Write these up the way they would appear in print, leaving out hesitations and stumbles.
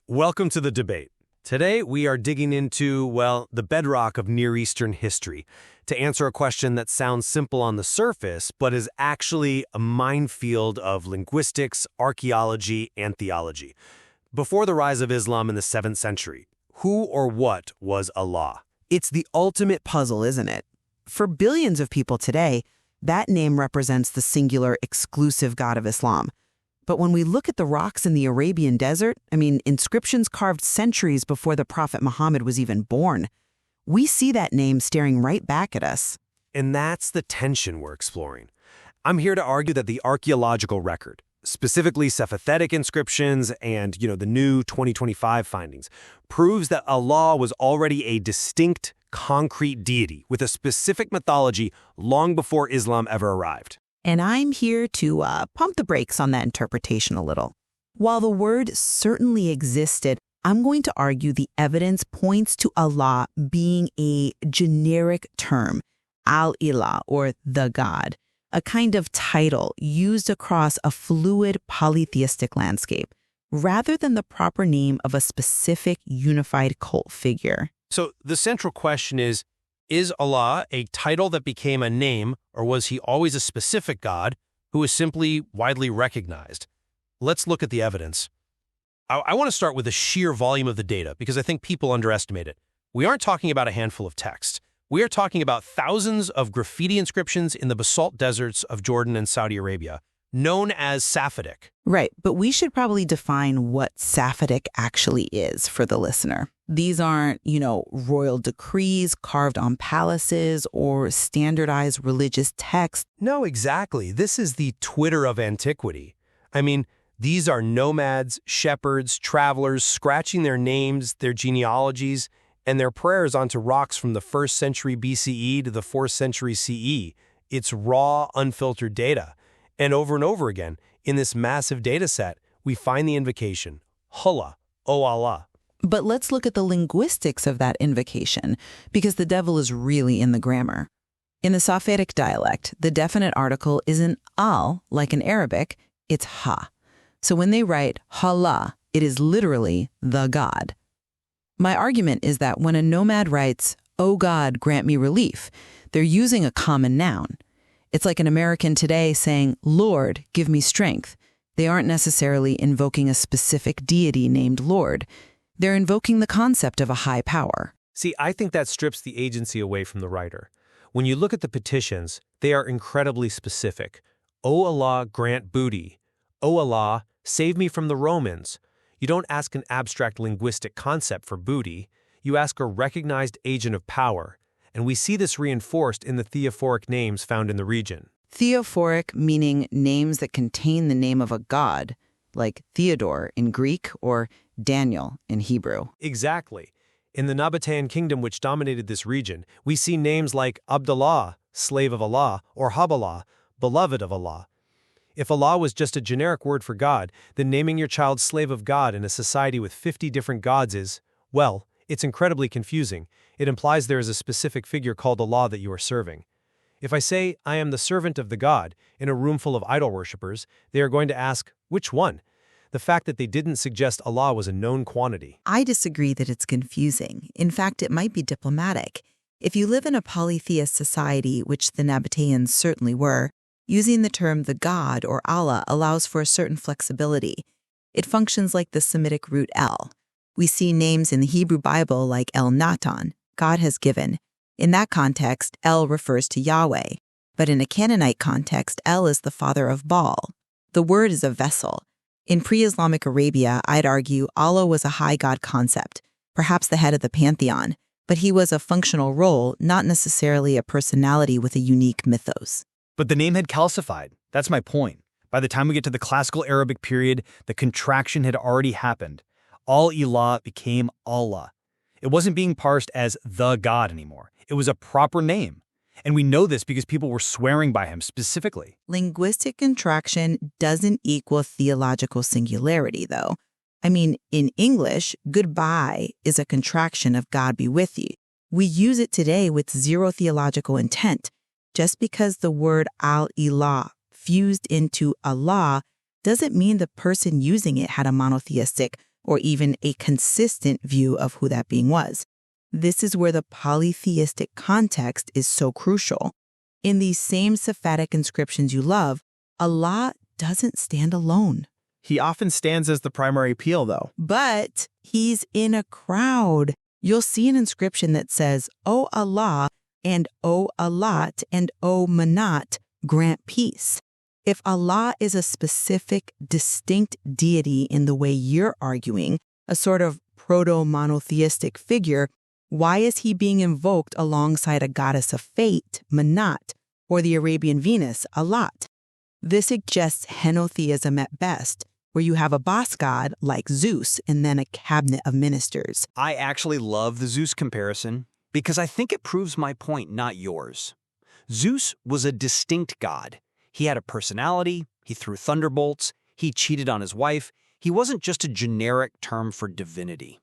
Welcome to the debate. Today, we are digging into, well, the bedrock of Near Eastern history to answer a question that sounds simple on the surface, but is actually a minefield of linguistics, archaeology, and theology. Before the rise of Islam in the 7th century, who or what was Allah? It's the ultimate puzzle, isn't it? For billions of people today, that name represents the singular, exclusive God of Islam. But when we look at the rocks in the Arabian desert, inscriptions carved centuries before the Prophet Muhammad was even born, we see that name staring right back at us. And that's the tension we're exploring. I'm here to argue that the archaeological record, specifically Sephithetic inscriptions and, the new 2025 findings, proves that Allah was already a distinct, concrete deity with a specific mythology long before Islam ever arrived. And I'm here to pump the brakes on that interpretation a little. While the word certainly existed, I'm going to argue the evidence points to Allah being a generic term, al-ilah, or the God, a kind of title used across a fluid polytheistic landscape, rather than the proper name of a specific unified cult figure. So the central question is Allah a title that became a name, or was he always a specific God who is simply widely recognized? Let's look at the evidence. I want to start with the sheer volume of the data because I think people underestimate it. We aren't talking about a handful of texts. We are talking about thousands of graffiti inscriptions in the basalt deserts of Jordan and Saudi Arabia, known as Sephitic. Right, but we should probably define what Sephitic actually is for the listener. These aren't, royal decrees carved on palaces or standardized religious texts. No, exactly. This is the Twitter of antiquity. These are nomads, shepherds, travelers scratching their names, their genealogies, and their prayers onto rocks from the 1st century BCE to the 4th century CE. It's raw, unfiltered data. And over again, in this massive data set, we find the invocation, Hulla, O Allah. But let's look at the linguistics of that invocation, because the devil is really in the grammar. In the Sephitic dialect, the definite article isn't al, like in Arabic, it's ha. So when they write Allah, it is literally the God. My argument is that when a nomad writes, "O God, grant me relief," they're using a common noun. It's like an American today saying, "Lord, give me strength." They aren't necessarily invoking a specific deity named Lord. They're invoking the concept of a high power. See, I think that strips the agency away from the writer. When you look at the petitions, they are incredibly specific. O Allah, grant booty. O Allah, save me from the Romans. You don't ask an abstract linguistic concept for booty. You ask a recognized agent of power. And we see this reinforced in the theophoric names found in the region. Theophoric meaning names that contain the name of a god, like Theodore in Greek or Daniel in Hebrew. Exactly. In the Nabatean kingdom which dominated this region, we see names like Abdullah, slave of Allah, or Haballah, beloved of Allah. If Allah was just a generic word for God, then naming your child slave of God in a society with 50 different gods is, well, it's incredibly confusing. It implies there is a specific figure called Allah that you are serving. If I say, I am the servant of the God, in a room full of idol worshippers, they are going to ask, which one? The fact that they didn't suggest Allah was a known quantity. I disagree that it's confusing. In fact, it might be diplomatic. If you live in a polytheist society, which the Nabateans certainly were, using the term the God or Allah allows for a certain flexibility. It functions like the Semitic root El. We see names in the Hebrew Bible like El Natan, God has given. In that context, El refers to Yahweh. But in a Canaanite context, El is the father of Baal. The word is a vessel. In pre-Islamic Arabia, I'd argue Allah was a high God concept, perhaps the head of the pantheon, but he was a functional role, not necessarily a personality with a unique mythos. But the name had calcified. That's my point. By the time we get to the classical Arabic period, the contraction had already happened. Al-Ilah became Allah. It wasn't being parsed as the God anymore. It was a proper name. And we know this because people were swearing by him specifically. Linguistic contraction doesn't equal theological singularity, though. In English, goodbye is a contraction of God be with you. We use it today with zero theological intent. Just because the word al-ilah fused into Allah doesn't mean the person using it had a monotheistic or even a consistent view of who that being was. This is where the polytheistic context is so crucial. In these same Sephatic inscriptions you love, Allah doesn't stand alone. He often stands as the primary appeal, though. But he's in a crowd. You'll see an inscription that says, "O Allah," and "O Allat," and "O Manat, grant peace." If Allah is a specific, distinct deity in the way you're arguing, a sort of proto-monotheistic figure, why is he being invoked alongside a goddess of fate, Manat, or the Arabian Venus, Allat? This suggests henotheism at best, where you have a boss god like Zeus and then a cabinet of ministers. I actually love the Zeus comparison because I think it proves my point, not yours. Zeus was a distinct god. He had a personality, he threw thunderbolts, he cheated on his wife. He wasn't just a generic term for divinity.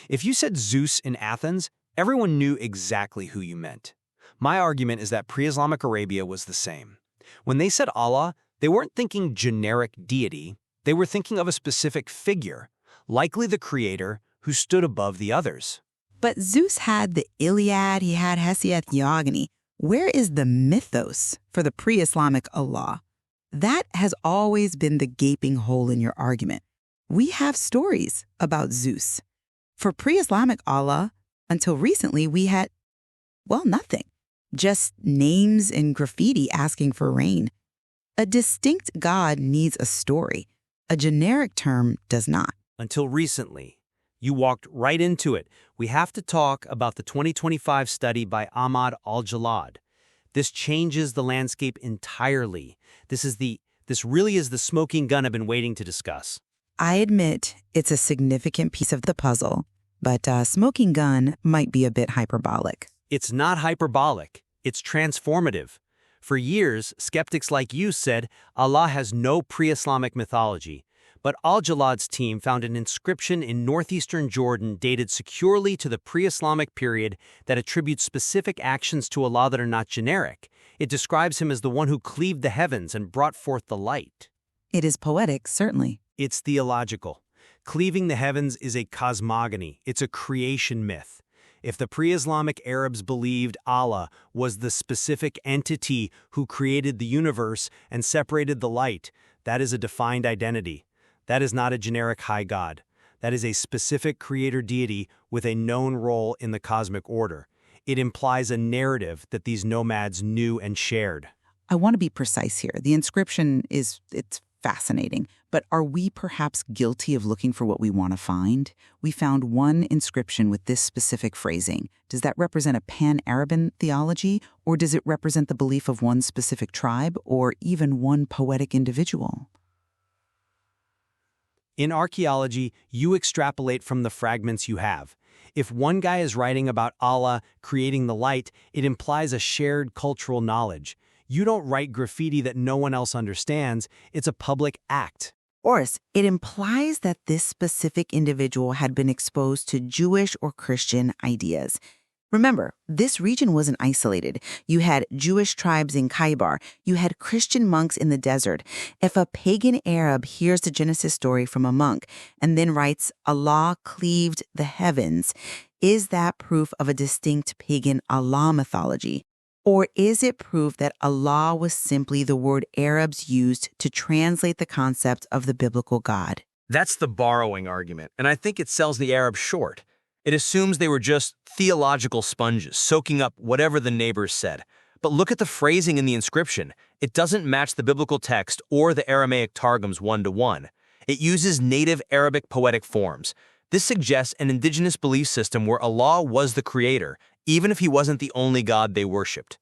If you said Zeus in Athens, everyone knew exactly who you meant. My argument is that pre-Islamic Arabia was the same. When they said Allah, they weren't thinking generic deity. They were thinking of a specific figure, likely the creator, who stood above the others. But Zeus had the Iliad, he had Hesiod Theogony. Where is the mythos for the pre-Islamic Allah? That has always been the gaping hole in your argument. We have stories about Zeus. For pre-Islamic Allah, until recently, we had, well, nothing. Just names and graffiti asking for rain. A distinct god needs a story. A generic term does not. Until recently. You walked right into it. We have to talk about the 2025 study by Ahmad Al-Jalad. This changes the landscape entirely. This really is the smoking gun I've been waiting to discuss. I admit it's a significant piece of the puzzle, but smoking gun might be a bit hyperbolic. It's not hyperbolic. It's transformative. For years, skeptics like you said Allah has no pre-Islamic mythology. But Al-Jalad's team found an inscription in northeastern Jordan dated securely to the pre-Islamic period that attributes specific actions to Allah that are not generic. It describes him as the one who cleaved the heavens and brought forth the light. It is poetic, certainly. It's theological. Cleaving the heavens is a cosmogony. It's a creation myth. If the pre-Islamic Arabs believed Allah was the specific entity who created the universe and separated the light, that is a defined identity. That is not a generic high god. That is a specific creator deity with a known role in the cosmic order. It implies a narrative that these nomads knew and shared. I want to be precise here. The inscription it's fascinating, but are we perhaps guilty of looking for what we want to find? We found one inscription with this specific phrasing. Does that represent a pan-Araban theology, or does it represent the belief of one specific tribe, or even one poetic individual? In archaeology, you extrapolate from the fragments you have. If one guy is writing about Allah creating the light, it implies a shared cultural knowledge. You don't write graffiti that no one else understands. It's a public act. Oris, it implies that this specific individual had been exposed to Jewish or Christian ideas. Remember, this region wasn't isolated. You had Jewish tribes in Khaybar. You had Christian monks in the desert. If a pagan Arab hears the Genesis story from a monk and then writes, Allah cleaved the heavens, is that proof of a distinct pagan Allah mythology? Or is it proof that Allah was simply the word Arabs used to translate the concept of the biblical God? That's the borrowing argument, and I think it sells the Arabs short. It assumes they were just theological sponges, soaking up whatever the neighbors said. But look at the phrasing in the inscription. It doesn't match the biblical text or the Aramaic Targums one-to-one. It uses native Arabic poetic forms. This suggests an indigenous belief system where Allah was the creator, even if he wasn't the only God they worshipped.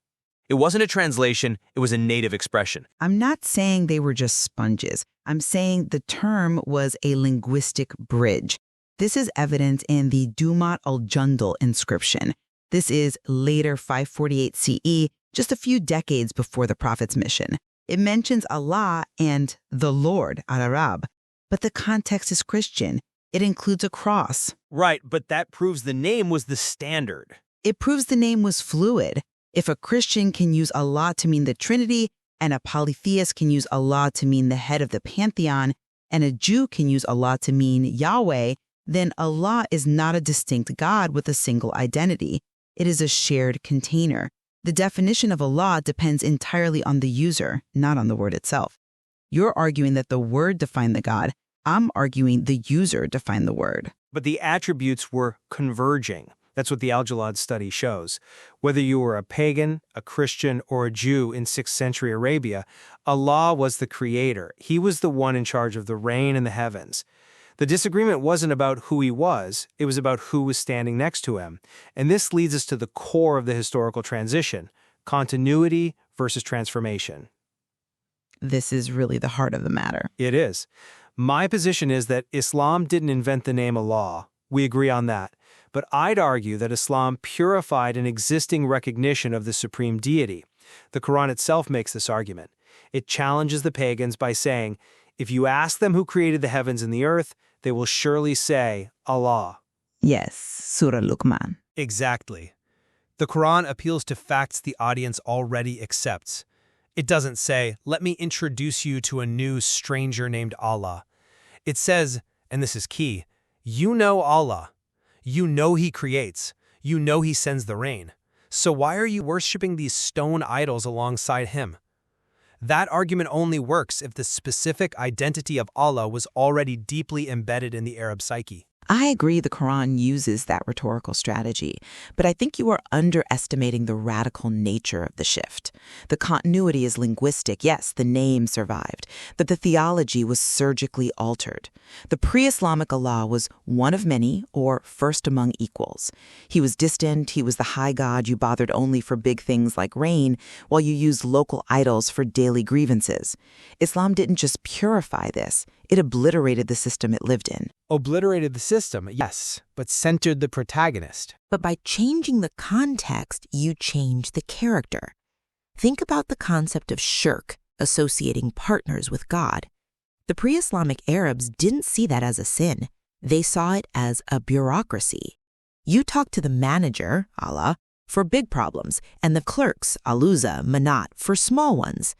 It wasn't a translation, it was a native expression. I'm not saying they were just sponges. I'm saying the term was a linguistic bridge. This is evident in the Dumat al-Jundal inscription. This is later 548 CE, just a few decades before the Prophet's mission. It mentions Allah and the Lord, al-Arab, but the context is Christian. It includes a cross. Right, but that proves the name was the standard. It proves the name was fluid. If a Christian can use Allah to mean the Trinity, and a polytheist can use Allah to mean the head of the pantheon, and a Jew can use Allah to mean Yahweh, then Allah is not a distinct God with a single identity. It is a shared container. The definition of Allah depends entirely on the user, not on the word itself. You're arguing that the word defined the God. I'm arguing the user defined the word. But the attributes were converging. That's what the Al-Jalad study shows. Whether you were a pagan, a Christian, or a Jew in 6th century Arabia, Allah was the creator. He was the one in charge of the rain and the heavens. The disagreement wasn't about who he was, it was about who was standing next to him. And this leads us to the core of the historical transition: continuity versus transformation. This is really the heart of the matter. It is. My position is that Islam didn't invent the name Allah. We agree on that. But I'd argue that Islam purified an existing recognition of the supreme deity. The Quran itself makes this argument. It challenges the pagans by saying, if you ask them who created the heavens and the earth, they will surely say, Allah. Yes, Surah Luqman. Exactly. The Quran appeals to facts the audience already accepts. It doesn't say, let me introduce you to a new stranger named Allah. It says, and this is key, you know Allah. You know He creates. You know He sends the rain. So why are you worshipping these stone idols alongside Him? That argument only works if the specific identity of Allah was already deeply embedded in the Arab psyche. I agree the Quran uses that rhetorical strategy, but I think you are underestimating the radical nature of the shift. The continuity is linguistic. Yes, the name survived, but the theology was surgically altered. The pre-Islamic Allah was one of many, or first among equals. He was distant, he was the high God you bothered only for big things like rain, while you used local idols for daily grievances. Islam didn't just purify this, it obliterated the system it lived in. Obliterated the system, yes, but centered the protagonist. But by changing the context, you change the character. Think about the concept of shirk, associating partners with God. The pre-Islamic Arabs didn't see that as a sin. They saw it as a bureaucracy. You talk to the manager, Allah, for big problems, and the clerks, Aluza, Manat, for small ones.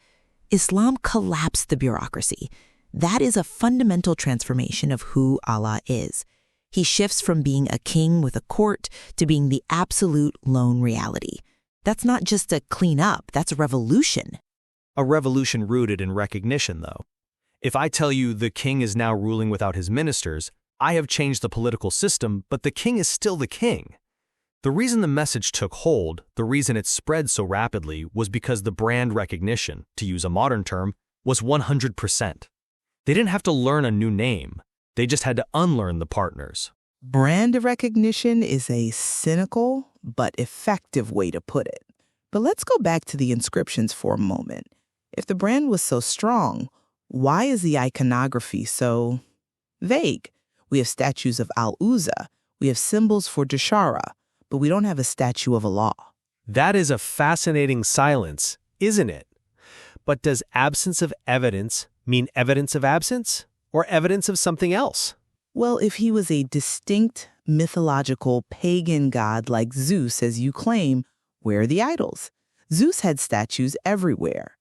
Islam collapsed the bureaucracy. That is a fundamental transformation of who Allah is. He shifts from being a king with a court to being the absolute lone reality. That's not just a clean up, that's a revolution. A revolution rooted in recognition, though. If I tell you the king is now ruling without his ministers, I have changed the political system, but the king is still the king. The reason the message took hold, the reason it spread so rapidly, was because the brand recognition, to use a modern term, was 100%. They didn't have to learn a new name. They just had to unlearn the partners. Brand recognition is a cynical but effective way to put it. But let's go back to the inscriptions for a moment. If the brand was so strong, why is the iconography so vague? We have statues of Al-Uzza, we have symbols for Dashara, but we don't have a statue of Allah. That is a fascinating silence, isn't it? But does absence of evidence mean evidence of absence, or evidence of something else? Well, if he was a distinct mythological pagan god like Zeus, as you claim, where are the idols? Zeus had statues everywhere.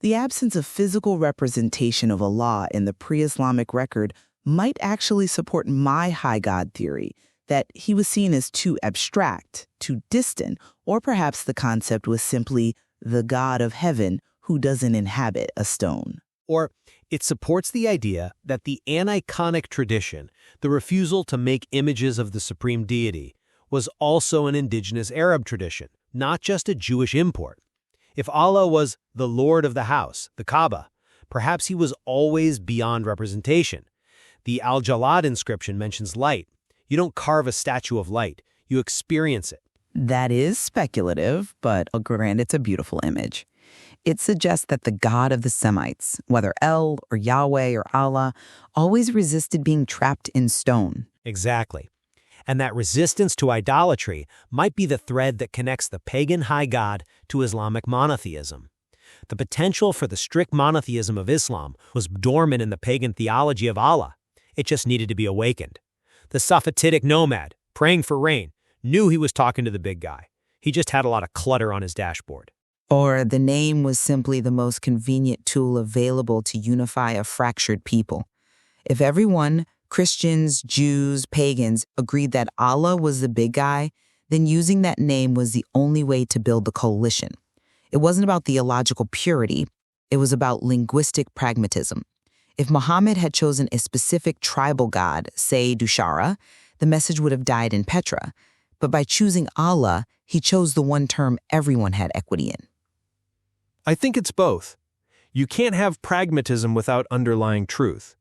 The absence of physical representation of Allah in the pre-Islamic record might actually support my high god theory, that he was seen as too abstract, too distant, or perhaps the concept was simply the God of heaven who doesn't inhabit a stone. Or it supports the idea that the aniconic tradition, the refusal to make images of the supreme deity, was also an indigenous Arab tradition, not just a Jewish import. If Allah was the Lord of the house, the Kaaba, perhaps he was always beyond representation. The Al-Jalad inscription mentions light. You don't carve a statue of light, you experience it. That is speculative, but I'll grant it's a beautiful image. It suggests that the God of the Semites, whether El or Yahweh or Allah, always resisted being trapped in stone. Exactly. And that resistance to idolatry might be the thread that connects the pagan high god to Islamic monotheism. The potential for the strict monotheism of Islam was dormant in the pagan theology of Allah. It just needed to be awakened. The Safatidic nomad, praying for rain, knew he was talking to the big guy. He just had a lot of clutter on his dashboard. Or the name was simply the most convenient tool available to unify a fractured people. If everyone Christians, Jews, pagans agreed that Allah was the big guy, then using that name was the only way to build the coalition. It wasn't about theological purity, it was about linguistic pragmatism. If Muhammad had chosen a specific tribal god, say Dushara, the message would have died in Petra. But by choosing Allah, he chose the one term everyone had equity in. I think it's both. You can't have pragmatism without underlying truth.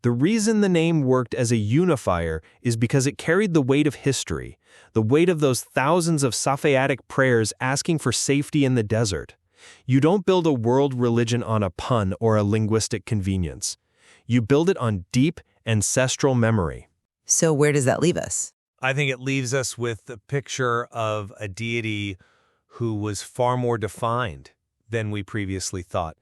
The reason the name worked as a unifier is because it carried the weight of history, the weight of those thousands of Safaetic prayers asking for safety in the desert. You don't build a world religion on a pun or a linguistic convenience. You build it on deep, ancestral memory. So where does that leave us? I think it leaves us with the picture of a deity who was far more defined than we previously thought.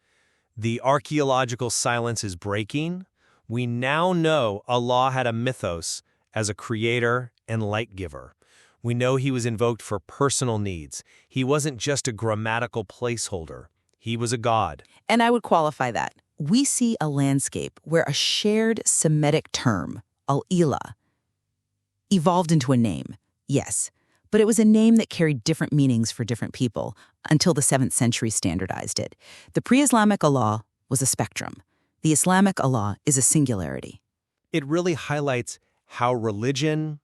The archaeological silence is breaking. We now know Allah had a mythos as a creator and light giver. We know he was invoked for personal needs. He wasn't just a grammatical placeholder. He was a god. And I would qualify that. We see a landscape where a shared Semitic term, al-Ilah, evolved into a name, yes, but it was a name that carried different meanings for different people until the 7th century standardized it. The pre-Islamic Allah was a spectrum. The Islamic Allah is a singularity. It really highlights how religion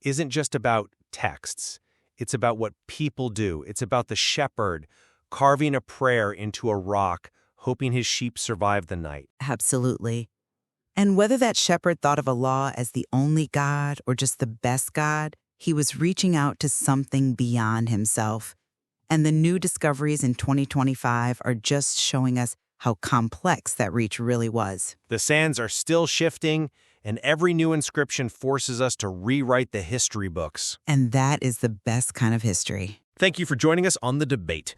isn't just about texts. It's about what people do. It's about the shepherd carving a prayer into a rock, hoping his sheep survive the night. Absolutely. And whether that shepherd thought of Allah as the only God or just the best God, he was reaching out to something beyond himself. And the new discoveries in 2025 are just showing us how complex that reach really was. The sands are still shifting, and every new inscription forces us to rewrite the history books. And that is the best kind of history. Thank you for joining us on The Debate.